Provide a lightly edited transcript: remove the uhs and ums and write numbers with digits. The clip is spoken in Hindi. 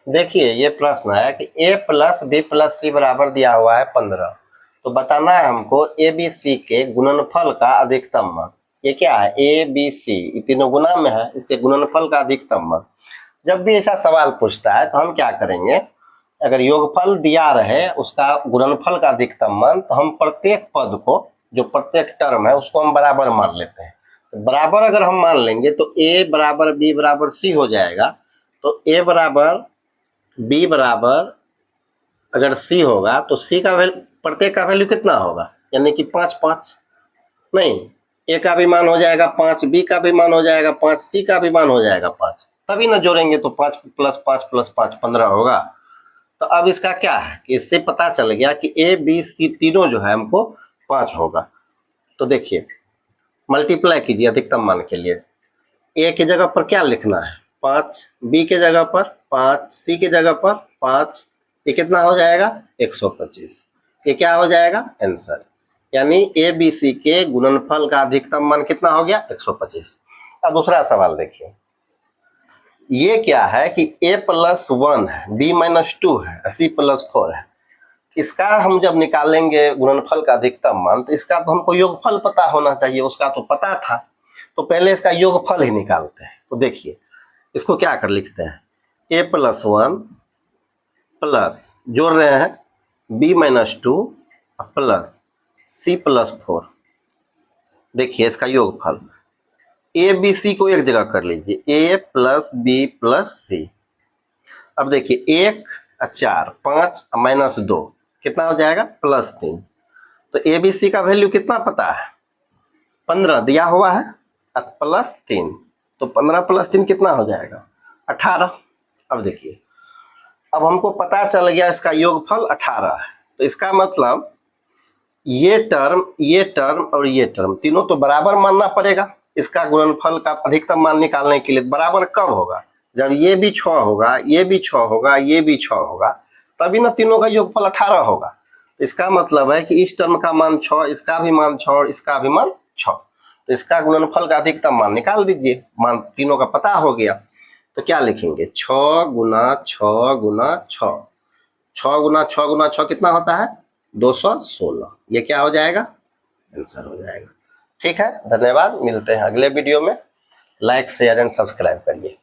देखिए ये प्रश्न है कि a प्लस बी प्लस सी बराबर दिया हुआ है 15। तो बताना है हमको ए बी सी के गुणनफल का अधिकतम मान। ये क्या है, ए बी सी ये तीनों गुना में है, इसके गुणनफल का अधिकतम मान। जब भी ऐसा सवाल पूछता है तो हम क्या करेंगे, अगर योगफल दिया रहे उसका गुणनफल का अधिकतम मान, तो हम प्रत्येक पद को, जो प्रत्येक टर्म है उसको हम बराबर मान लेते हैं। तो बराबर अगर हम मान लेंगे तो ए बराबर बी बराबर सी हो जाएगा। तो ए बराबर बी बराबर अगर सी होगा तो सी का वैल्यू, प्रत्येक का वैल्यू कितना होगा, यानी कि 5 5 नहीं, ए का भी मान हो जाएगा 5, बी का भी मान हो जाएगा 5, सी का भी मान हो जाएगा 5, तभी ना जोड़ेंगे तो 5 प्लस 5 प्लस 5 15 होगा। तो अब इसका क्या है कि इससे पता चल गया कि ए बी सी तीनों जो है हमको 5 होगा। तो देखिए मल्टीप्लाई कीजिए अधिकतम मान के लिए। ए की जगह पर क्या लिखना है 5, बी के जगह पर 5, सी के जगह पर 5, ये कितना हो जाएगा 125। ये क्या हो जाएगा आंसर, यानी ए बी सी के गुणनफल का अधिकतम मान कितना हो गया 125। अब दूसरा सवाल देखिए, ये क्या है कि a प्लस 1 है, b माइनस 2 है, c प्लस 4 है। इसका हम जब निकालेंगे गुणनफल का अधिकतम मान, तो इसका तो हमको योगफल पता होना चाहिए, उसका तो पता था। तो पहले इसका योगफल ही निकालते हैं। तो देखिए इसको क्या कर लिखते हैं, a प्लस 1 प्लस जोड़ रहे हैं b minus 2 plus c plus 4। देखिए इसका योगफल ए बी सी को एक जगह कर लीजिए, ए प्लस बी प्लस सी। अब देखिए 1 4 5 माइनस 2 कितना हो जाएगा प्लस 3। तो ए बी सी का वैल्यू कितना पता है 15 दिया हुआ है, प्लस 3, तो 15 प्लस 3 कितना हो जाएगा 18। अब देखिए अब हमको पता चल गया इसका योगफल 18 है। तो इसका मतलब ये टर्म और ये टर्म तीनों तो बराबर मानना पड़ेगा। इसका गुणनफल का अधिकतम मान निकालने के लिए बराबर कब होगा, जब ये भी 6 होगा, ये भी 6 होगा, ये भी 6 होगा, तभी ना तीनों का योगफल 18 होगा। तो इसका मतलब है कि इस टर्म का मान 6, इसका भी मान 6 और इसका भी मान 6। तो इसका गुणनफल का अधिकतम मान निकाल दीजिए, मान तीनों का पता हो गया। तो क्या लिखेंगे 6 गुना 6 गुना 6, 6 गुना 6 गुना 6 कितना होता है 216। ये क्या हो जाएगा आंसर हो जाएगा। ठीक है, धन्यवाद, मिलते हैं अगले वीडियो में। लाइक शेयर एंड सब्सक्राइब करिए।